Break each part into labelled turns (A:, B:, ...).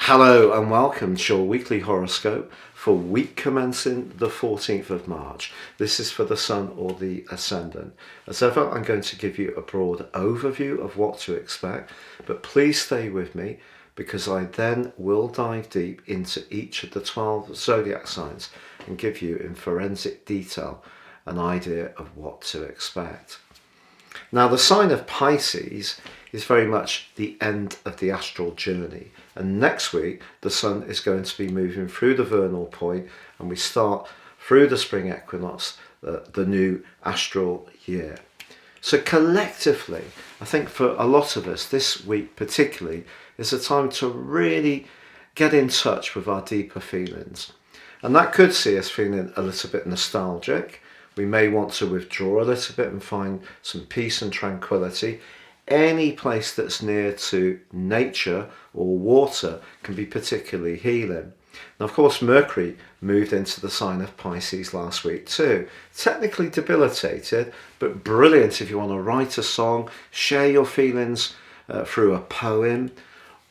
A: Hello and welcome to your weekly horoscope for week commencing the 14th of March. This is for the Sun or the Ascendant. As ever, I'm going to give you a broad overview of what to expect, but please stay with me because I then will dive deep into each of the 12 zodiac signs and give you in forensic detail an idea of what to expect. Now, the sign of Pisces is very much the end of the astral journey. And next week, the Sun is going to be moving through the vernal point and we start through the spring equinox, the new astral year. So collectively, I think for a lot of us, this week particularly, is a time to really get in touch with our deeper feelings. And that could see us feeling a little bit nostalgic. We may want to withdraw a little bit and find some peace and tranquility. Any place that's near to nature or water can be particularly healing. Now, of course, Mercury moved into the sign of Pisces last week too. Technically debilitated, but brilliant if you want to write a song, share your feelings through a poem,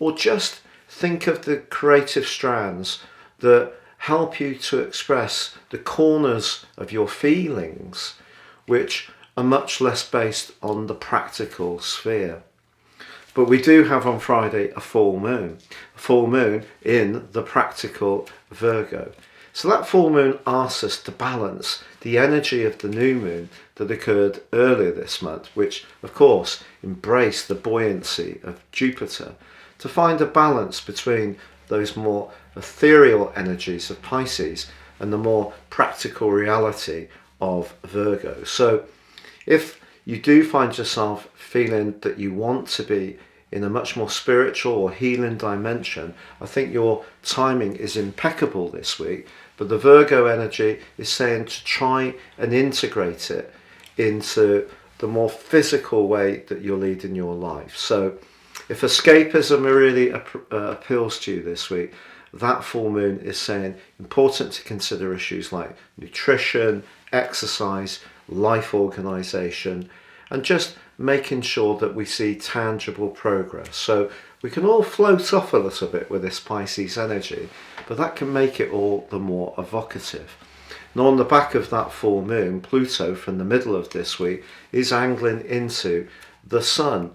A: or just think of the creative strands that help you to express the corners of your feelings, which are much less based on the practical sphere. But we do have on Friday a full moon in the practical Virgo. So that full moon asks us to balance the energy of the new moon that occurred earlier this month, which of course embraced the buoyancy of Jupiter, to find a balance between those more ethereal energies of Pisces and the more practical reality of Virgo. So if you do find yourself feeling that you want to be in a much more spiritual or healing dimension, I think your timing is impeccable this week. But the Virgo energy is saying to try and integrate it into the more physical way that you're leading your life. So if escapism really appeals to you this week, that full moon is saying important to consider issues like nutrition, exercise, life organization, and just making sure that we see tangible progress. So we can all float off a little bit with this Pisces energy, but that can make it all the more evocative. Now, on the back of that full moon, Pluto from the middle of this week is angling into the Sun,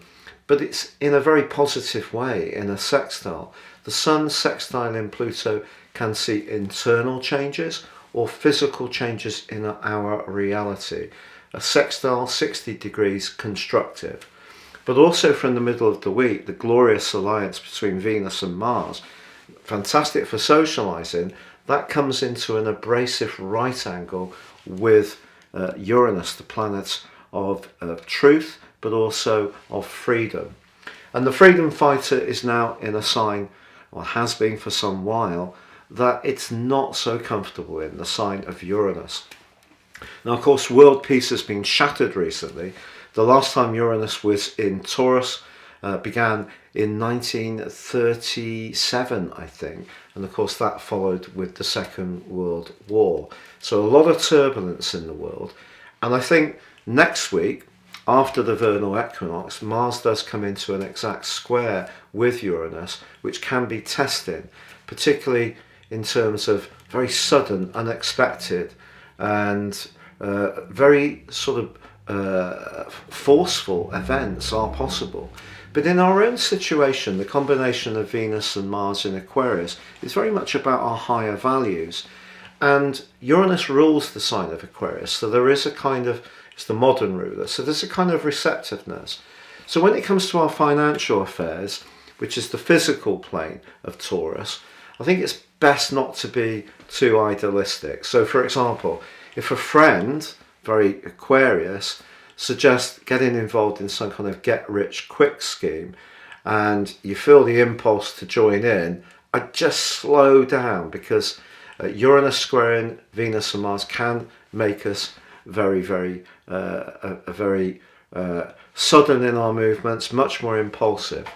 A: but it's in a very positive way, in a sextile. The Sun sextiling Pluto can see internal changes or physical changes in our reality. A sextile 60 degrees constructive. But also from the middle of the week, the glorious alliance between Venus and Mars, fantastic for socializing, that comes into an abrasive right angle with Uranus, the planet of truth, but also of freedom. And the freedom fighter is now in a sign, or has been for some while, that it's not so comfortable in, the sign of Uranus. Now, of course, world peace has been shattered recently. The last time Uranus was in Taurus began in 1937, I think. And of course, that followed with the Second World War. So a lot of turbulence in the world. And I think next week, after the vernal equinox, Mars does come into an exact square with Uranus, which can be testing, particularly in terms of very sudden, unexpected, and very sort of forceful events are possible. But in our own situation, the combination of Venus and Mars in Aquarius is very much about our higher values. And Uranus rules the sign of Aquarius, so there is a kind of, it's the modern ruler, so there's a kind of receptiveness. So when it comes to our financial affairs, which is the physical plane of Taurus, I think it's best not to be too idealistic. So for example, if a friend, very Aquarius, suggests getting involved in some kind of get-rich-quick scheme and you feel the impulse to join in, I'd just slow down, because Uranus squaring Venus and Mars can make us very sudden in our movements, much more impulsive.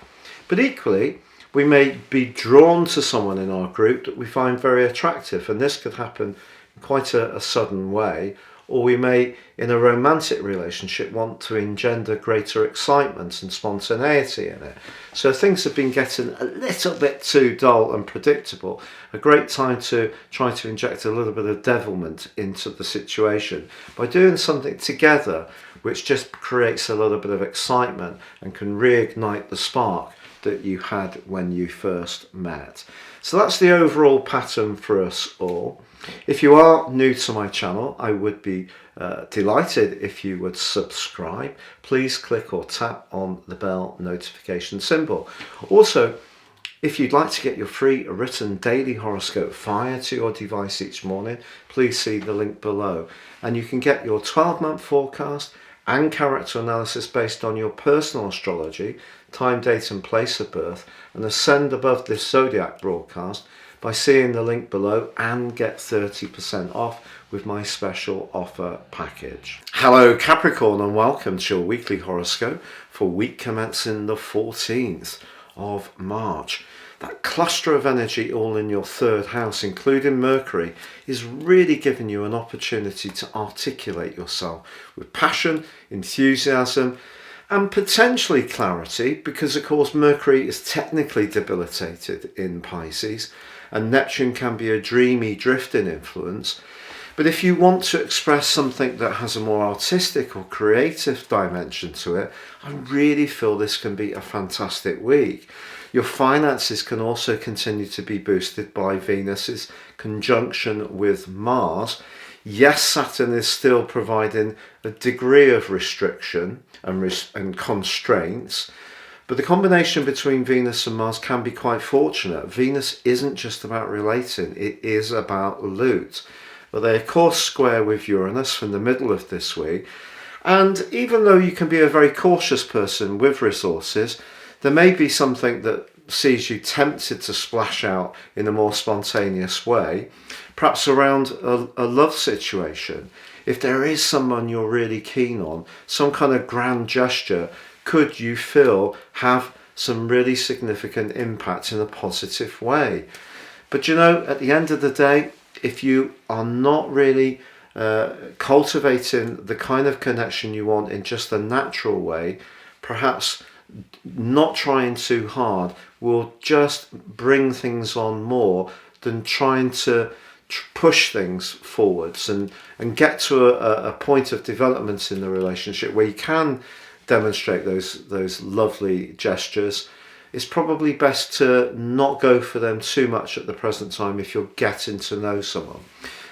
A: But equally, we may be drawn to someone in our group that we find very attractive, and this could happen in quite a sudden way, or we may, in a romantic relationship, want to engender greater excitement and spontaneity in it. So things have been getting a little bit too dull and predictable. A great time to try to inject a little bit of devilment into the situation by doing something together which just creates a little bit of excitement and can reignite the spark that you had when you first met. So that's the overall pattern for us all. If you are new to my channel, I would be delighted if you would subscribe. Please click or tap on the bell notification symbol. Also, if you'd like to get your free written daily horoscope fired to your device each morning, please see the link below. And you can get your 12-month forecast and character analysis based on your personal astrology, time, date and place of birth, and ascend above this Zodiac broadcast by seeing the link below and get 30% off with my special offer package. Hello Capricorn, and welcome to your weekly horoscope for week commencing the 14th of March. That cluster of energy all in your third house, including Mercury, is really giving you an opportunity to articulate yourself with passion, enthusiasm, and potentially clarity, because of course Mercury is technically debilitated in Pisces and Neptune can be a dreamy, drifting influence. But if you want to express something that has a more artistic or creative dimension to it, I really feel this can be a fantastic week. Your finances can also continue to be boosted by Venus's conjunction with Mars. Yes, Saturn is still providing a degree of restriction and constraints, but the combination between Venus and Mars can be quite fortunate. Venus isn't just about relating, it is about loot. But they of course square with Uranus from the middle of this week. And even though you can be a very cautious person with resources, there may be something that sees you tempted to splash out in a more spontaneous way, perhaps around a love situation. If there is someone you're really keen on, some kind of grand gesture could, you feel, have some really significant impact in a positive way. But you know, at the end of the day, if you are not really cultivating the kind of connection you want in just a natural way, perhaps not trying too hard will just bring things on more than trying to push things forwards and get to a point of development in the relationship where you can demonstrate those lovely gestures. It's probably best to not go for them too much at the present time if you're getting to know someone.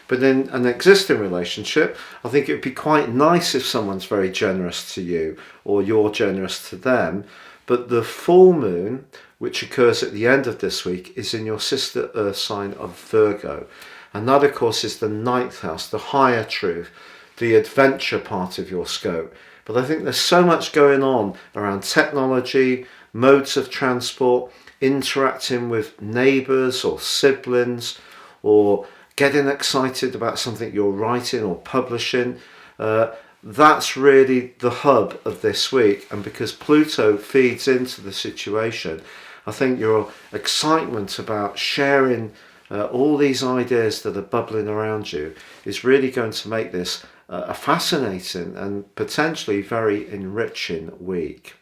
A: But in an existing relationship, I think it would be quite nice if someone's very generous to you or you're generous to them. But the full moon, which occurs at the end of this week, is in your sister Earth sign of Virgo. And that, of course, is the 9th house, the higher truth, the adventure part of your scope. But I think there's so much going on around technology, modes of transport, interacting with neighbours or siblings, or getting excited about something you're writing or publishing. That's really the hub of this week. And because Pluto feeds into the situation, I think your excitement about sharing all these ideas that are bubbling around you is really going to make this a fascinating and potentially very enriching week.